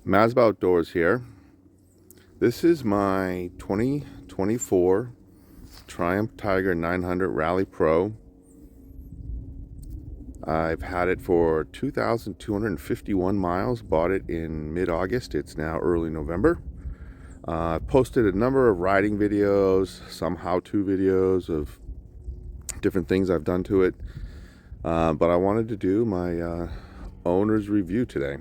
Mazba Outdoors here. This is my 2024 Triumph Tiger 900 Rally Pro. I've had it for 2,251 miles, bought it in mid-August. It's now early November. I've posted a number of riding videos, some how-to videos of different things I've done to it. But I wanted to do my owner's review today.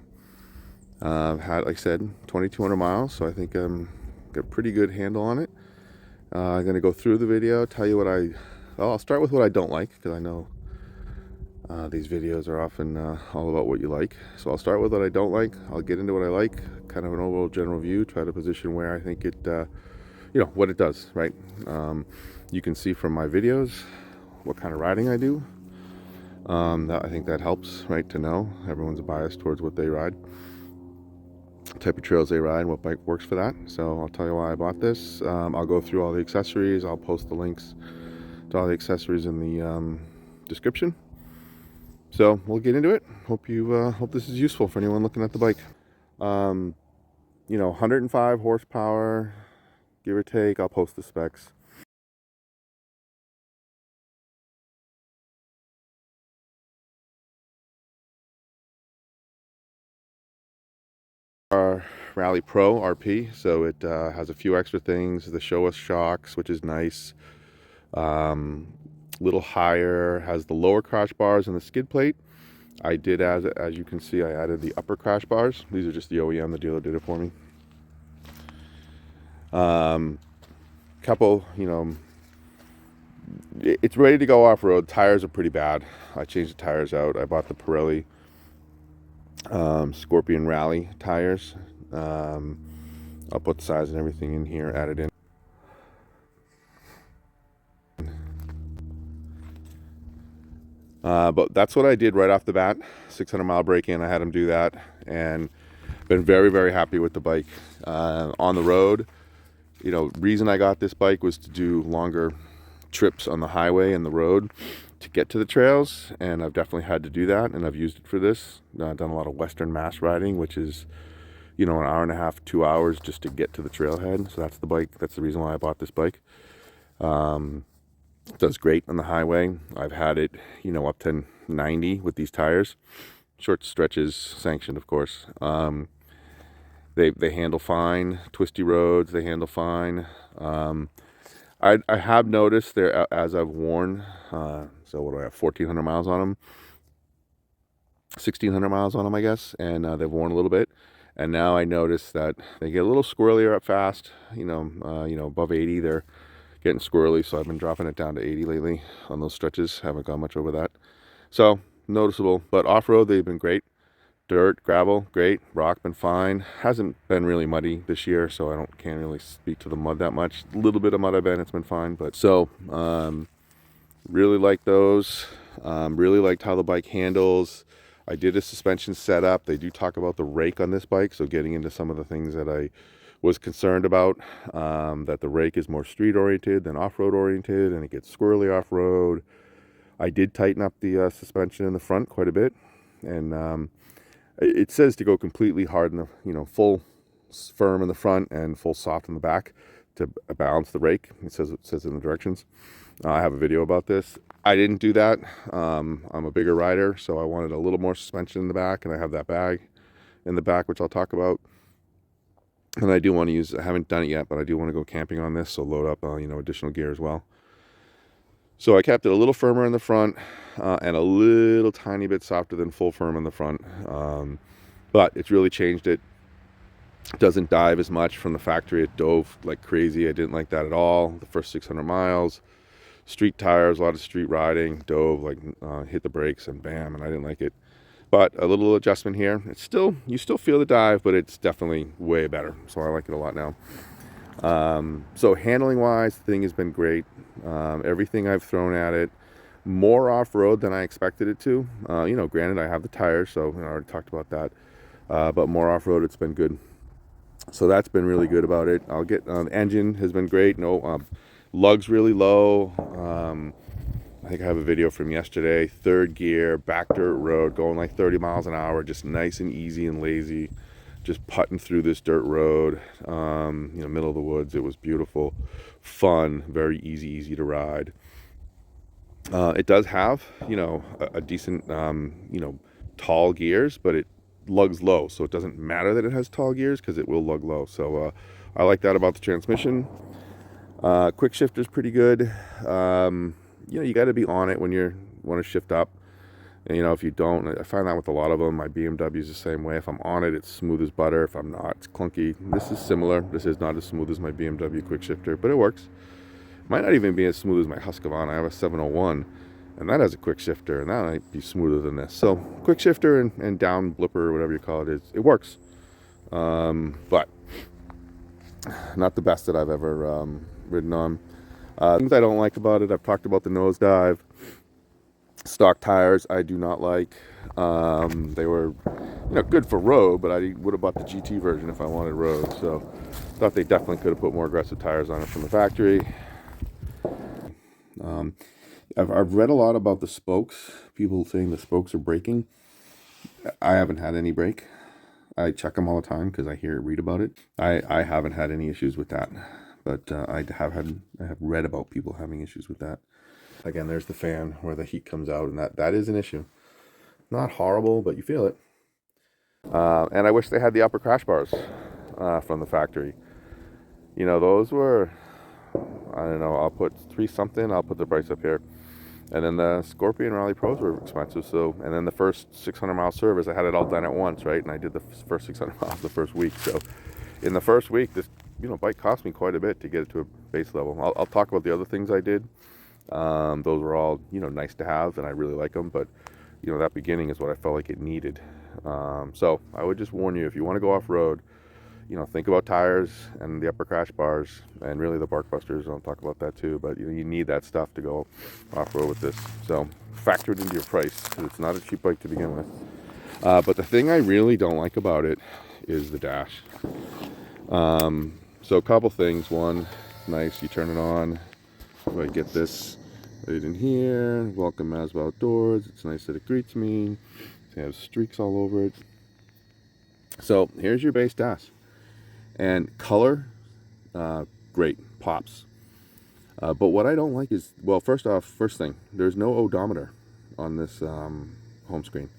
I've had, like I said, 2,200 miles, so I think I'm got a pretty good handle on it. I'm going to go through the video, tell you what I'll start with what I don't like, because I know these videos are often all about what you like. So I'll start with what I don't like. I'll get into what I like, kind of an overall general view, try to position where I think it, what it does, right? You can see from my videos what kind of riding I do. I think that helps, right, to know. Everyone's biased towards what they ride, type of trails they ride, what bike works for that. So I'll tell you why I bought this. I'll go through all the accessories. I'll post the links to all the accessories in the description. So we'll get into it. Hope this is useful for anyone looking at the bike. 105 horsepower, give or take. I'll post the specs. Our Rally Pro RP, so it has a few extra things. The show us shocks, which is nice. Little higher, has the lower crash bars and the skid plate. I did, as you can see, I added the upper crash bars. These are just the OEM, the dealer did it for me. Couple, it's ready to go off-road. Tires are pretty bad. I changed the tires out. I bought the Pirelli Scorpion Rally tires. I'll put the size and everything in here, add it in. But that's what I did right off the bat. 600-mile break-in, I had him do that, and been very, very happy with the bike. On the road, reason I got this bike was to do longer trips on the highway and the road to get to the trails, and I've definitely had to do that, and I've used it for this. I've done a lot of Western Mass riding, which is, an hour and a half, 2 hours just to get to the trailhead. So that's the bike. That's the reason why I bought this bike. It does great on the highway. I've had it, up to 90 with these tires. Short stretches sanctioned, of course. They handle fine. Twisty roads, they handle fine. I have noticed there, as I've worn, so what do I have, 1,400 miles on them? 1,600 miles on them, I guess, and they've worn a little bit. And now I notice that they get a little squirrelier up fast, above 80, they're getting squirrely, so I've been dropping it down to 80 lately on those stretches. Haven't gone much over that. So, noticeable. But off-road, they've been great. Dirt, gravel, great. Rock, been fine. Hasn't been really muddy this year, so can't really speak to the mud that much. A little bit of mud I've been, it's been fine. But so, really like those. Really liked how the bike handles. I did a suspension setup. They do talk about the rake on this bike, so getting into some of the things that I was concerned about, that the rake is more street oriented than off-road oriented, and it gets squirrely off-road. I did tighten up the suspension in the front quite a bit, and it says to go completely hard in the, full firm in the front and full soft in the back to balance the rake. It says in the directions. I have a video about this. I didn't do that. I'm a bigger rider, so I wanted a little more suspension in the back, and I have that bag in the back, which I'll talk about. And I do want to use, I haven't done it yet, but I do want to go camping on this, so load up, additional gear as well. So I kept it a little firmer in the front, and a little tiny bit softer than full firm in the front. But it's really changed it. It doesn't dive as much from the factory. It dove like crazy. I didn't like that at all. The first 600 miles, street tires, a lot of street riding, dove, hit the brakes and bam, and I didn't like it. But a little adjustment here. You still feel the dive, but it's definitely way better. So I like it a lot now. So handling wise, the thing has been great. Everything I've thrown at it, more off-road than I expected it to. Granted, I have the tires, so I already talked about that. But more off-road, it's been good. So that's been really good about it. I'll get, the engine has been great. No, lugs really low. I think I have a video from yesterday. Third gear, back dirt road, going like 30 miles an hour, just nice and easy and lazy. just putting through this dirt road, middle of the woods. It was beautiful, fun, very easy to ride. It does have, a decent, tall gears, but it lugs low, so it doesn't matter that it has tall gears because it will lug low. So I like that about the transmission. Quick shifter's pretty good. You got to be on it when you want to shift up. And, if you don't, I find that with a lot of them. My BMW is the same way. If I'm on it, it's smooth as butter. If I'm not, it's clunky. This is similar. This is not as smooth as my BMW quick shifter, but it works. Might not even be as smooth as my Husqvarna. I have a 701, and that has a quick shifter, and that might be smoother than this. So quick shifter and down blipper, or whatever you call it, it works. But not the best that I've ever ridden on. Things I don't like about it, I've talked about the nosedive. Stock tires I do not like. They were good for road, but I would have bought the GT version if I wanted road. So thought they definitely could have put more aggressive tires on it from the factory. I've read a lot about the spokes, people saying the spokes are breaking. I haven't had any break. I check them all the time because I read about it. I haven't had any issues with that, but I have read about people having issues with that. Again, there's the fan where the heat comes out, and that is an issue. Not horrible, but you feel it. And I wish they had the upper crash bars from the factory. Those were, I don't know, I'll put 3 something, I'll put the price up here. And then the Scorpion Rally Pros were expensive. So, and then the first 600 mile service, I had it all done at once, right? And I did the first 600 miles the first week. So in the first week, this, bike cost me quite a bit to get it to a base level. I'll talk about the other things I did. Those were all, nice to have, and I really like them. But, that beginning is what I felt like it needed. So I would just warn you, if you want to go off-road, think about tires and the upper crash bars and really the bark busters. I'll talk about that too, but you need that stuff to go off-road with this. So factor it into your price because it's not a cheap bike to begin with. But the thing I really don't like about it is the dash. So a couple things. One, nice, you turn it on. So I get this right in here. Welcome Masba Outdoors. It's nice that it greets me. It has streaks all over it. So here's your base dash. And color, great, pops. But what I don't like is, well, first thing, there's no odometer on this home screen.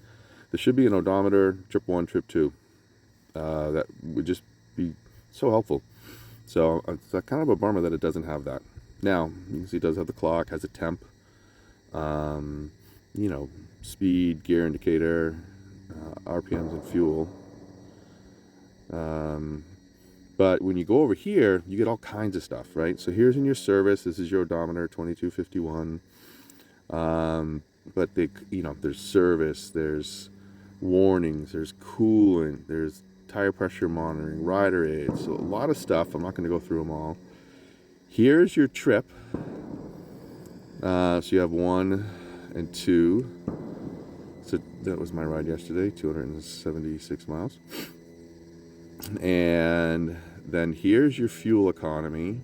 There should be an odometer, trip 1, trip 2. That would just be so helpful. So it's kind of a bummer that it doesn't have that. Now, you can see it does have the clock, has a temp, speed, gear indicator, RPMs and fuel. But when you go over here, you get all kinds of stuff, right? So here's in your service, this is your odometer, 2251. But there's service, there's warnings, there's coolant, there's tire pressure monitoring, rider aids, so a lot of stuff. I'm not going to go through them all. Here's your trip. So you have 1 and 2. So that was my ride yesterday, 276 miles. And then here's your fuel economy.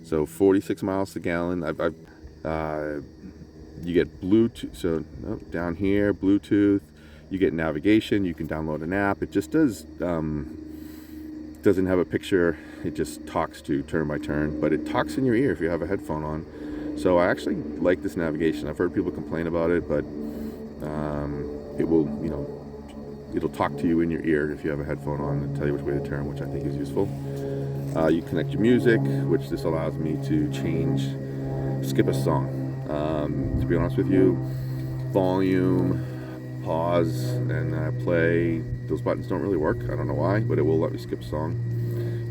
So 46 miles to gallon. You get Bluetooth. So down here, Bluetooth. You get navigation. You can download an app. It just doesn't have a picture. It just talks to turn by turn, but it talks in your ear if you have a headphone on. So I actually like this navigation. I've heard people complain about it, but it will, it'll talk to you in your ear if you have a headphone on and tell you which way to turn, which I think is useful. You connect your music, which this allows me to skip a song. To be honest with you, volume, pause, and play, those buttons don't really work. I don't know why, but it will let me skip a song.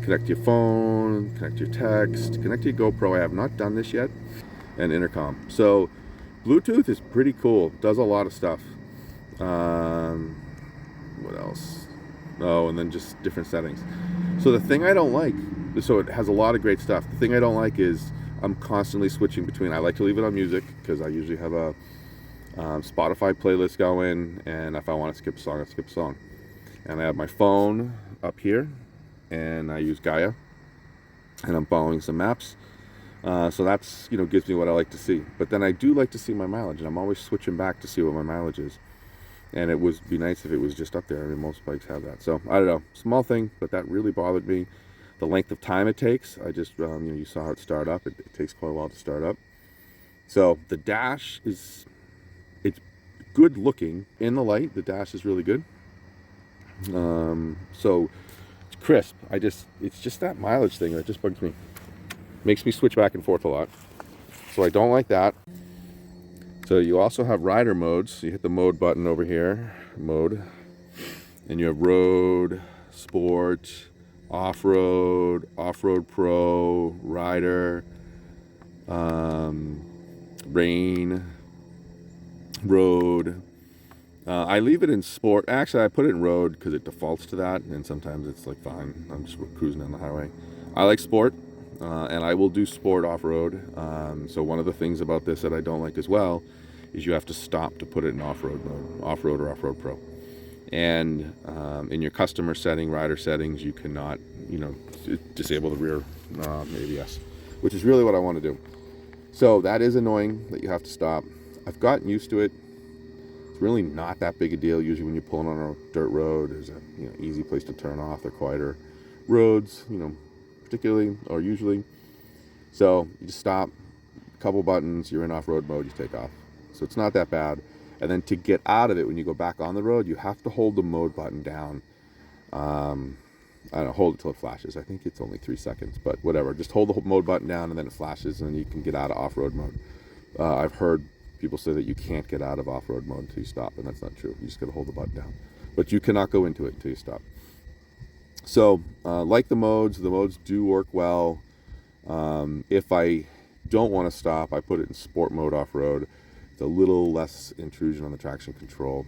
Connect your phone, connect your text, connect your GoPro. I have not done this yet. And intercom. So Bluetooth is pretty cool. Does a lot of stuff. What else? Oh, and then just different settings. So the thing I don't like, so it has a lot of great stuff. The thing I don't like is I'm constantly switching between. I like to leave it on music because I usually have a Spotify playlist going, and if I want to skip a song, I skip a song. And I have my phone up here, and I use Gaia, and I'm following some maps. So that's, gives me what I like to see. But then I do like to see my mileage, and I'm always switching back to see what my mileage is. And it would be nice if it was just up there. I mean, most bikes have that. So I don't know, small thing, but that really bothered me. The length of time it takes. I just, you saw how it started up. It takes quite a while to start up. So the dash it's good looking in the light. The dash is really good. So it's crisp. It's just that mileage thing that just bugs me. Makes me switch back and forth a lot. So I don't like that. So you also have rider modes. You hit the mode button over here, mode, and you have road, sport, off-road, off-road pro, rider, rain, road. I leave it in sport. Actually, I put it in road because it defaults to that, and sometimes it's like fine. I'm just cruising on the highway. I like sport, and I will do sport off-road. So one of the things about this that I don't like as well is you have to stop to put it in off-road mode, off-road or off-road pro. And in your customer setting, rider settings, you cannot, disable the rear ABS, which is really what I want to do. So that is annoying that you have to stop. I've gotten used to it. It's really not that big a deal. Usually when you're pulling on a dirt road, there's a easy place to turn off. They're quieter roads, particularly or usually. So you just stop, a couple buttons, you're in off-road mode, you take off. So it's not that bad. And then to get out of it, when you go back on the road, you have to hold the mode button down. I don't know, hold it till it flashes. I think it's only 3 seconds, but whatever. Just hold the mode button down and then it flashes and then you can get out of off-road mode. I've heard people say that you can't get out of off-road mode until you stop, and that's not true. You just got to hold the button down. But you cannot go into it until you stop. So, like the modes do work well. If I don't want to stop, I put it in sport mode off-road. It's a little less intrusion on the traction control.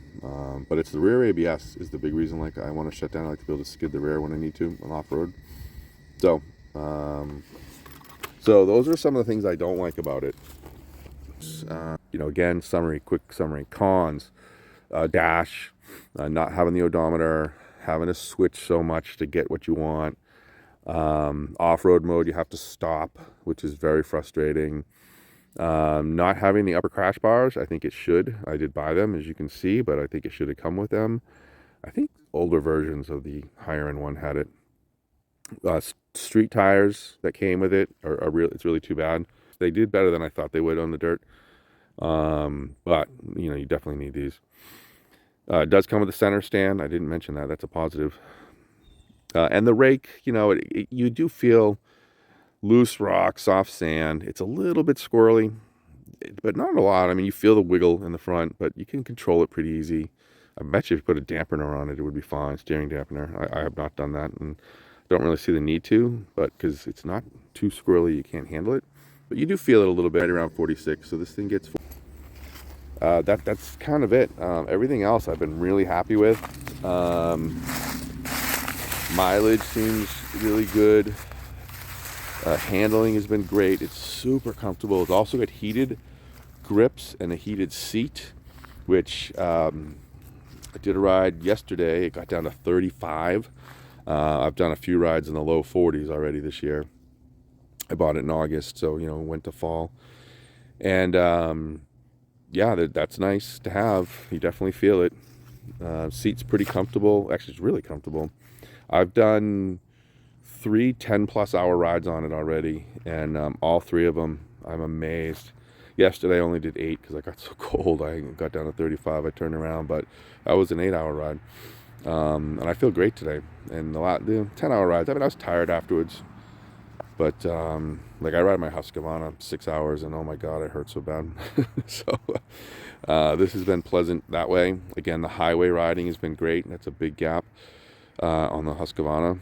But it's the rear ABS is the big reason. Like I want to shut down. I like to be able to skid the rear when I need to on off-road. So, so those are some of the things I don't like about it. Again, quick summary. Cons, dash, not having the odometer, having to switch so much to get what you want. Off-road mode, you have to stop, which is very frustrating. Not having the upper crash bars, I think it should. I did buy them, as you can see, but I think it should have come with them. I think older versions of the higher end one had it. Street tires that came with it it's really too bad. They did better than I thought they would on the dirt. But you definitely need these. It does come with a center stand. I didn't mention that. That's a positive. And the rake, you do feel loose rock, soft sand. It's a little bit squirrely, but not a lot. I mean, you feel the wiggle in the front, but you can control it pretty easy. I bet you if you put a dampener on it, it would be fine. Steering dampener. I have not done that and don't really see the need to, but because it's not too squirrely, you can't handle it. But you do feel it a little bit right around 46. So this thing gets that's kind of it. Everything else I've been really happy with. Mileage seems really good. Handling has been great. It's super comfortable. It's also got heated grips and a heated seat, which I did a ride yesterday. It got down to 35. I've done a few rides in the low 40s already this year. I bought it in August, so went to fall. And yeah, that's nice to have. You definitely feel it. Seat's pretty comfortable. Actually, it's really comfortable. I've done 3 10+ hour rides on it already, and all 3 of them, I'm amazed. Yesterday I only did 8 because I got so cold. I got down to 35. I turned around, but that was an 8-hour ride. And I feel great today. And the 10-hour rides, I was tired afterwards. But like I ride my Husqvarna 6 hours, and oh my God, it hurts so bad. So this has been pleasant that way. Again, the highway riding has been great. That's a big gap on the Husqvarna.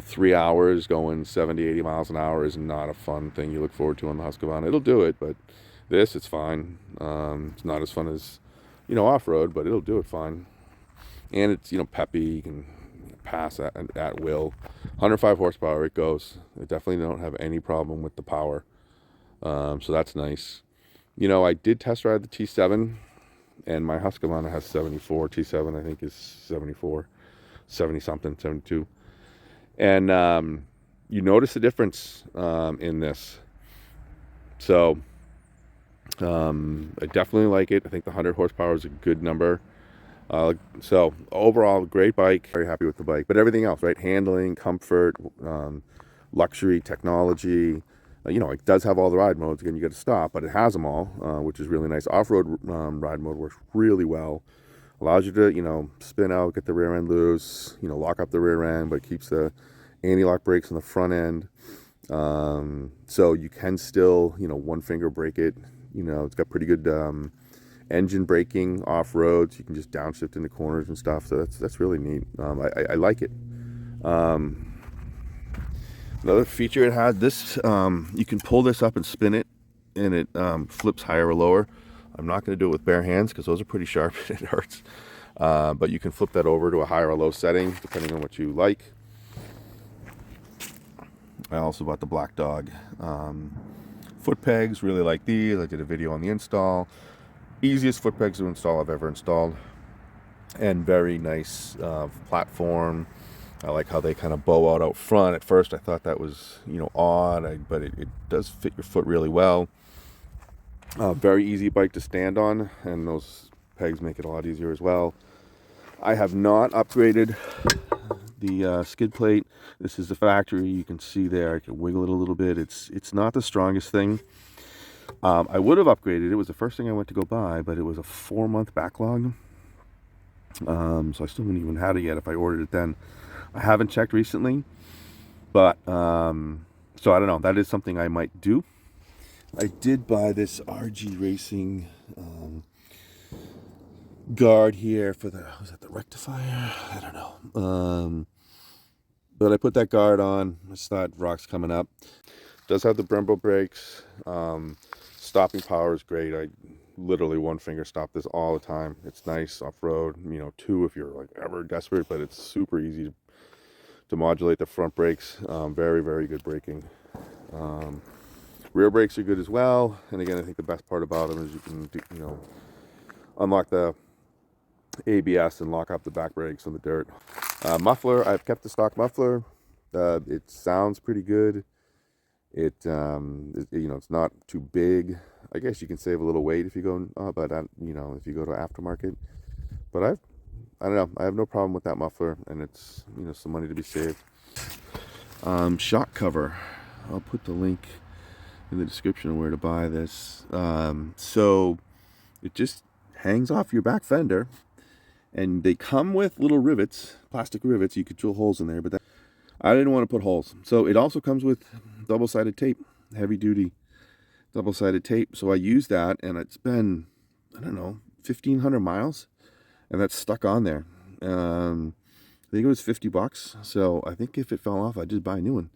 3 hours going 70, 80 miles an hour is not a fun thing you look forward to on the Husqvarna. It'll do it, but it's fine. It's not as fun as, off-road, but it'll do it fine. And it's, peppy. You can pass at will. 105 horsepower, it goes. I definitely don't have any problem with the power. So that's nice. I did test ride the T7, and my Husqvarna has 74. T7, I think, is 74. 70-something, 72. And you notice the difference in this. So I definitely like it. I think the 100 horsepower is a good number. So overall, great bike. Very happy with the bike. But everything else, right? Handling, comfort, luxury, technology. It does have all the ride modes. Again, you got to stop, but it has them all, which is really nice. Off-road ride mode works really well. Allows you to, spin out, get the rear end loose, lock up the rear end, but it keeps the anti-lock brakes on the front end. So you can still, one finger brake it. It's got pretty good engine braking off roads. You can just downshift into corners and stuff. So that's really neat. I like it. Another feature it has, this you can pull this up and spin it, and it flips higher or lower. I'm not going to do it with bare hands because those are pretty sharp and it hurts. But you can flip that over to a higher or low setting depending on what you like. I also bought the Black Dog foot pegs. Really like these. I did a video on the install. Easiest foot pegs to install I've ever installed, and very nice platform. I like how they kind of bow out front. At first I thought that was odd, but it does fit your foot really well. Very easy bike to stand on, and those pegs make it a lot easier as well. I have not upgraded the skid plate. This is the factory. You can see there I can wiggle it a little bit. It's not the strongest thing. I would have upgraded. It was the first thing I went to go buy, but it was a 4-month backlog. So I still haven't even had it yet if I ordered it then. I haven't checked recently, but so I don't know. That is something I might do. I did buy this RG Racing guard here for was that the rectifier? I don't know. But I put that guard on. I just thought rock's coming up. Does have the Brembo brakes. Stopping power is great. I literally one finger stop this all the time. It's nice off-road. 2 if you're like ever desperate, but it's super easy to modulate the front brakes. Very, very good braking. Rear brakes are good as well. And again, I think the best part about them is you can do, unlock the ABS and lock up the back brakes on the dirt. Muffler, I've kept the stock muffler. It sounds pretty good. It's not too big. I guess you can save a little weight if you go, but if you go to aftermarket. But I don't know. I have no problem with that muffler, and it's some money to be saved. Shock cover. I'll put the link in the description of where to buy this. So it just hangs off your back fender, and they come with little rivets, plastic rivets. You could drill holes in there, but I didn't want to put holes. So it also comes with double-sided tape, heavy-duty double-sided tape. So I used that, and it's been, I don't know, 1,500 miles, and that's stuck on there. I think it was $50. So I think if it fell off, I'd just buy a new one.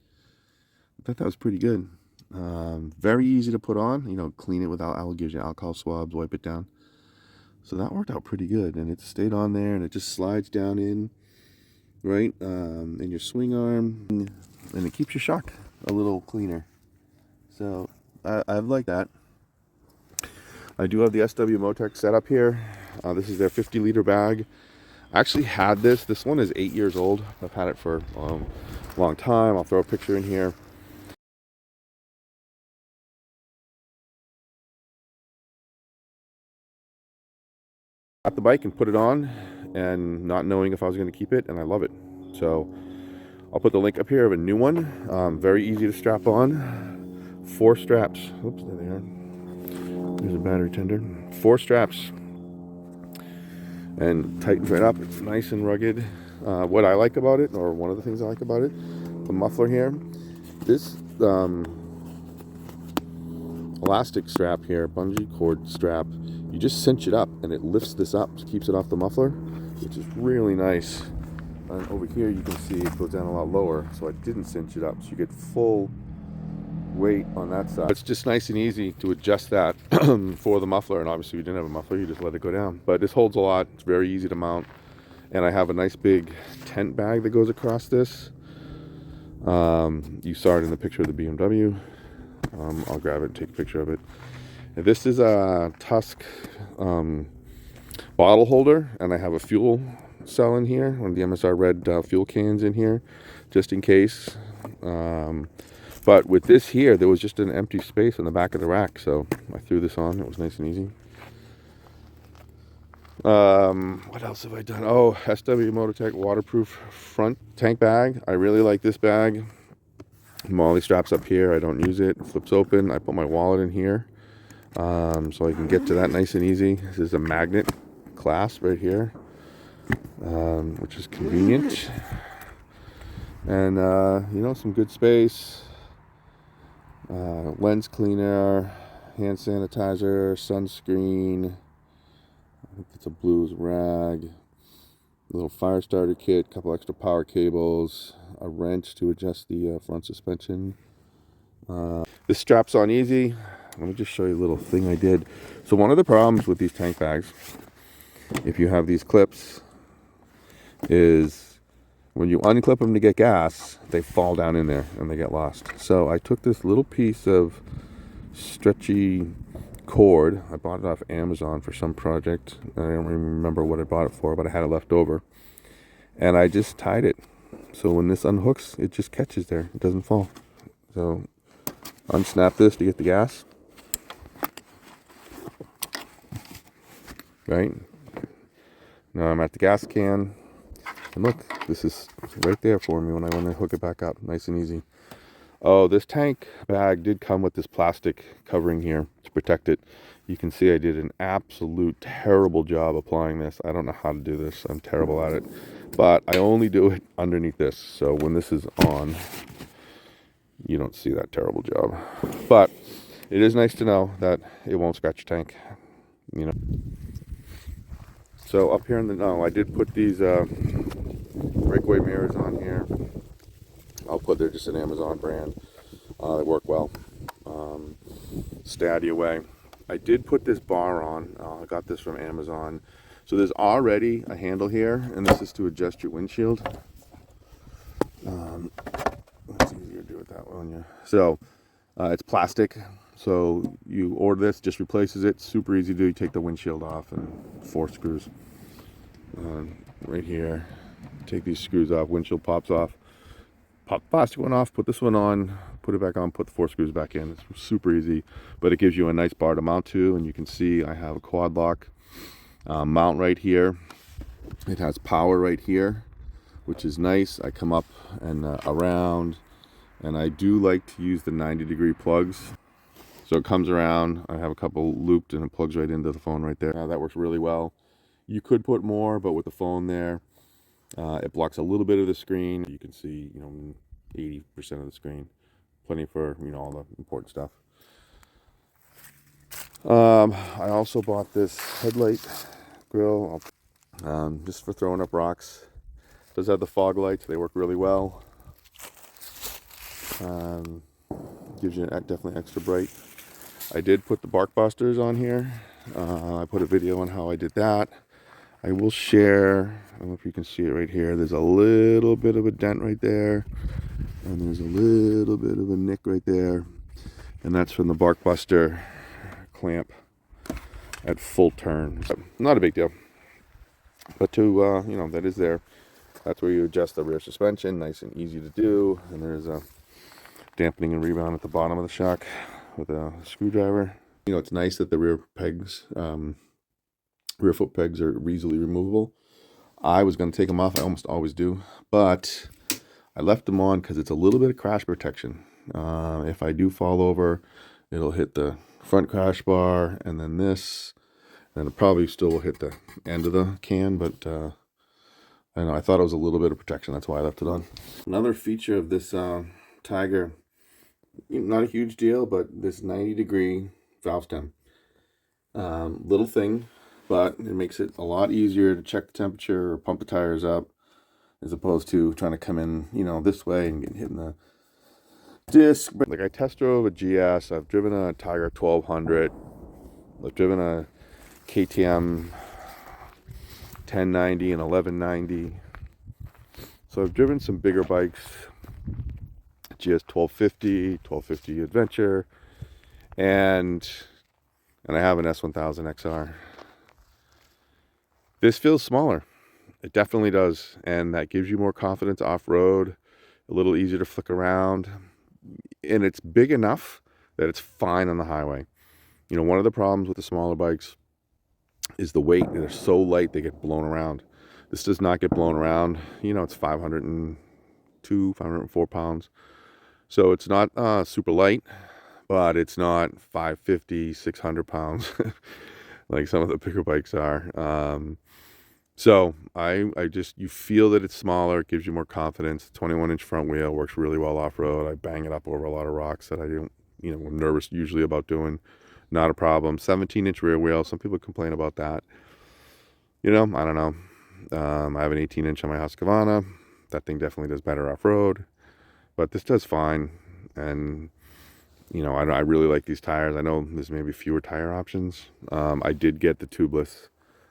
I thought that was pretty good. Very easy to put on. Clean it without alcohol swabs, wipe it down. So that worked out pretty good, and it stayed on there, and it just slides down in, right, in your swing arm, and it keeps your shock a little cleaner. So I like that. I do have the SW Motec setup here. This is their 50-liter bag. I actually had this. This one is 8 years old. I've had it for a long time. I'll throw a picture in here. Got the bike and put it on, and not knowing if I was going to keep it, and I love it. So I'll put the link up here of a new one. Very easy to strap on. 4 straps. Oops, there they are. There's a battery tender. 4 straps, and tightens right up. It's nice and rugged. What I like about it, or one of the things I like about it, the muffler here, this elastic strap here, bungee cord strap, you just cinch it up and it lifts this up, keeps it off the muffler, which is really nice. And over here you can see it goes down a lot lower, so I didn't cinch it up, so you get full weight on that side. It's just nice and easy to adjust that for the muffler, and obviously if you didn't have a muffler, you just let it go down. But this holds a lot. It's very easy to mount, and I have a nice big tent bag that goes across this. You saw it in the picture of the BMW. I'll grab it and take a picture of it. And this is a Tusk bottle holder, and I have a fuel cell in here, one of the MSR red fuel cans in here, just in case. But with this here, there was just an empty space in the back of the rack, so I threw this on. It was nice and easy. What else have I done? Oh, SW Mototech waterproof front tank bag. I really like this bag. Molly straps up here. I don't use it. It flips open. I put my wallet in here, so I can get to that nice and easy. This is a magnet clasp right here, which is convenient. And you know, some good space. Lens cleaner, hand sanitizer, sunscreen. I think it's a blues rag. A little fire starter kit, a couple extra power cables, a wrench to adjust the front suspension. This straps on easy. Let me just show you a little thing I did. So one of the problems with these tank bags, if you have these clips, is when you unclip them to get gas, they fall down in there and they get lost. So I took this little piece of stretchy cord. I bought it off Amazon for some project. I don't even remember what I bought it for, but I had it left over. And I just tied it. So when this unhooks, it just catches there. It doesn't fall. So unsnap this to get the gas. Right? Now I'm at the gas can. And look, this is right there for me when I hook it back up. Nice and easy. Oh, this tank bag did come with this plastic covering here to protect it. You can see I did an absolute terrible job applying this. I don't know how to do this. I'm terrible at it. But I only do it underneath this. So when this is on, you don't see that terrible job. But it is nice to know that it won't scratch your tank, you know. So up here in the, no, I did put these breakaway mirrors on here. They're just an Amazon brand. They work well. Stay out of your way. I did put this bar on. I got this from Amazon. So there's already a handle here, and this is to adjust your windshield. It's easier to do it that way on you. So it's plastic. So you order this, just replaces it. Super easy to do. You take the windshield off and 4 screws right here. Take these screws off. Windshield pops off. Pop the plastic one off, put this one on, put it back on, put the 4 screws back in. It's super easy, but it gives you a nice bar to mount to, and you can see I have a quad lock mount right here. It has power right here, which is nice. I come up and around, and I do like to use the 90-degree plugs. So it comes around, I have a couple looped, and it plugs right into the phone right there. That works really well. You could put more, but with the phone there, it blocks a little bit of the screen. You can see, you know, 80% of the screen. Plenty for, you know, all the important stuff. I also bought this headlight grill just for throwing up rocks. It does have the fog lights. They work really well. Gives you definitely extra bright. I did put the bark busters on here. I put a video on how I did that. I will share, I don't know if you can see it right here. There's a little bit of a dent right there. And there's a little bit of a nick right there. And that's from the bark buster clamp at full turn. So, not a big deal. But to, you know, that is there. That's where you adjust the rear suspension. Nice and easy to do. And there's a dampening and rebound at the bottom of the shock with a screwdriver. You know, it's nice that the rear pegs, rear foot pegs are easily removable. I was going to take them off. I almost always do. But I left them on because it's a little bit of crash protection. If I do fall over, it'll hit the front crash bar and then this. And it probably still will hit the end of the can. But I know I thought it was a little bit of protection. That's why I left it on. Another feature of this Tiger, not a huge deal, but this 90-degree valve stem. Little thing, but it makes it a lot easier to check the temperature or pump the tires up as opposed to trying to come in, you know, this way and getting hit in the disc. Like I test drove a GS, I've driven a Tiger 1200, I've driven a KTM 1090 and 1190. So I've driven some bigger bikes, GS 1250, 1250 Adventure, and I have an S1000 XR. This feels smaller. It definitely does, and that gives you more confidence off-road, a little easier to flick around, and it's big enough that it's fine on the highway. You know, one of the problems with the smaller bikes is the weight. They're so light they get blown around. This does not get blown around. You know, it's 502, 504 pounds. So it's not super light, but it's not 550, 600 pounds like some of the bigger bikes are. So I just, you feel that it's smaller. It gives you more confidence. 21-inch front wheel works really well off-road. I bang it up over a lot of rocks that I don't, you know, I'm nervous usually about doing. Not a problem. 17-inch rear wheel. Some people complain about that. You know, I don't know. I have an 18-inch on my Husqvarna. That thing definitely does better off-road. But this does fine. And, you know, I really like these tires. I know there's maybe fewer tire options. I did get the tubeless,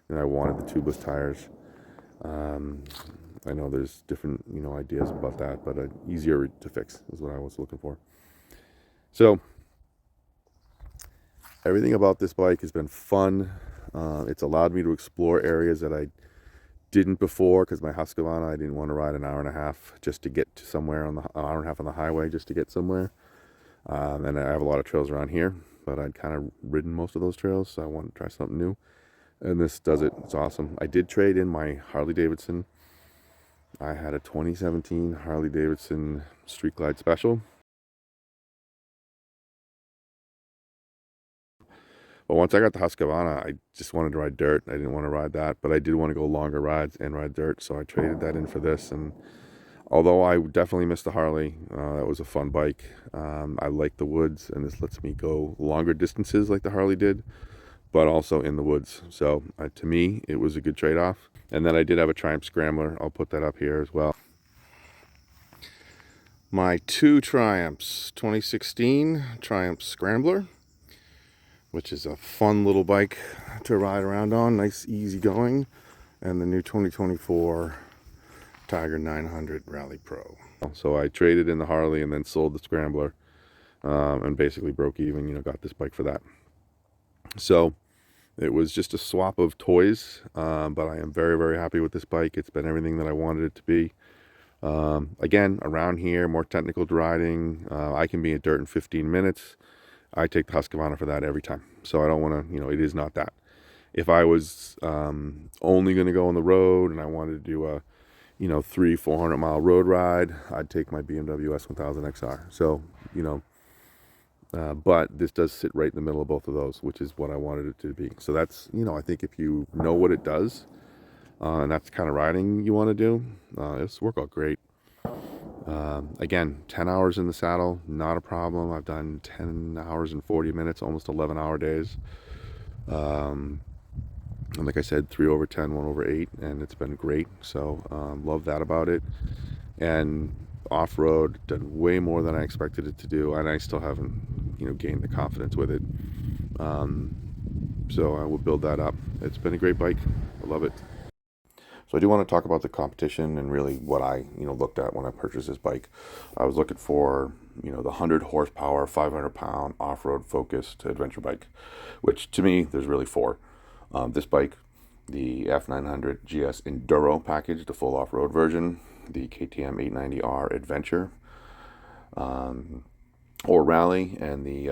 and I wanted the tubeless tires. I know there's different, you know, ideas about that, but easier to fix is what I was looking for. So everything about this bike has been fun. It's allowed me to explore areas that I didn't before, because my Husqvarna, I didn't want to ride an hour and a half just to get to somewhere, on the an hour and a half on the highway just to get somewhere. And I have a lot of trails around here, but I'd kind of ridden most of those trails, so I wanted to try something new. And this does it. It's awesome. I did trade in my Harley Davidson. I had a 2017 Harley Davidson Street Glide Special. But once I got the Husqvarna, I just wanted to ride dirt. I didn't want to ride that, but I did want to go longer rides and ride dirt, so I traded that in for this. And although I definitely missed the Harley, that was a fun bike. I like the woods, and this lets me go longer distances like the Harley did, but also in the woods. So to me, it was a good trade-off. And then I did have a Triumph Scrambler. I'll put that up here as well. My two Triumphs, 2016 Triumph Scrambler, which is a fun little bike to ride around on, nice, easy going, and the new 2024 Tiger 900 Rally Pro. So I traded in the Harley and then sold the Scrambler, and basically broke even, you know, got this bike for that. So it was just a swap of toys, but I am very, very happy with this bike. It's been everything that I wanted it to be. Again, around here, more technical riding. I can be in dirt in 15 minutes. I take the Husqvarna for that every time. So I don't want to, you know, it is not that. If I was only going to go on the road and I wanted to do a, you know, 300-400 mile road ride, I'd take my BMW S1000 XR. So, you know, but this does sit right in the middle of both of those, which is what I wanted it to be. So that's, you know, I think if you know what it does, and that's the kind of riding you want to do, this will work out great. Again, 10 hours in the saddle, not a problem. I've done 10 hours and 40 minutes, almost 11-hour days. And like I said, 3 over 10, 1 over 8, and it's been great. So love that about it. And off-road, done way more than I expected it to do, and I still haven't, you know, gained the confidence with it. So I will build that up. It's been a great bike. I love it. So I do want to talk about the competition and really what I, you know, looked at when I purchased this bike. I was looking for, you know, the 100 horsepower, 500 pound off-road focused adventure bike, which to me, there's really 4. This bike, the F900 GS Enduro package, the full off-road version, the KTM 890R Adventure, or Rally, and the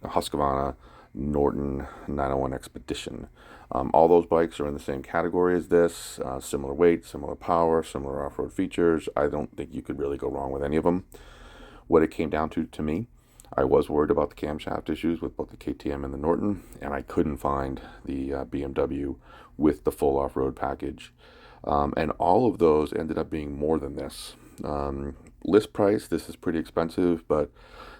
Husqvarna Norton 901 Expedition. All those bikes are in the same category as this, similar weight, similar power, similar off-road features. I don't think you could really go wrong with any of them. What it came down to me, I was worried about the camshaft issues with both the KTM and the Norton, and I couldn't find the BMW with the full off-road package. And all of those ended up being more than this. List price, this is pretty expensive, but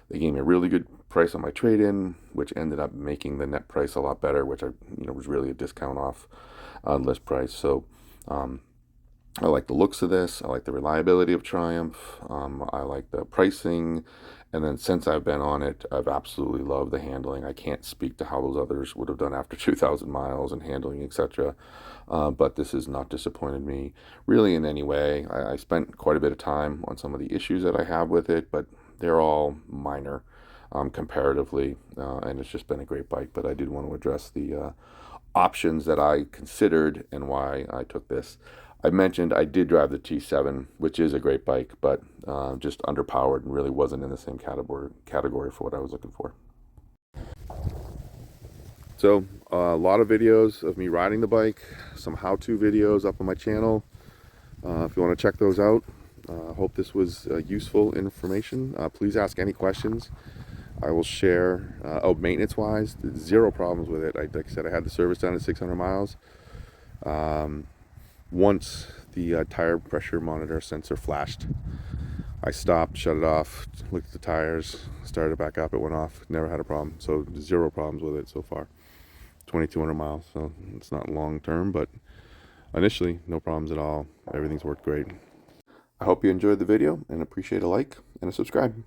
they gave me a really good price on my trade-in, which ended up making the net price a lot better, which was really a discount off list price. So I like the looks of this. I like the reliability of Triumph. I like the pricing. And then since I've been on it, I've absolutely loved the handling. I can't speak to how those others would have done after 2,000 miles and handling, etc. But this has not disappointed me really in any way. I spent quite a bit of time on some of the issues that I have with it, but they're all minor comparatively. And it's just been a great bike. But I did want to address the options that I considered and why I took this. I mentioned I did drive the T7, which is a great bike, but just underpowered and really wasn't in the same category for what I was looking for. So a lot of videos of me riding the bike, some how-to videos up on my channel. If you want to check those out. I hope this was useful information. Please ask any questions. I will share. Oh, maintenance-wise, zero problems with it. Like I said, I had the service done at 600 miles. Once the tire pressure monitor sensor flashed, I stopped, shut it off, looked at the tires, started it back up, it went off. Never had a problem. So zero problems with it so far. 2,200 miles, so it's not long term, but initially, no problems at all. Everything's worked great. I hope you enjoyed the video and appreciate a like and a subscribe.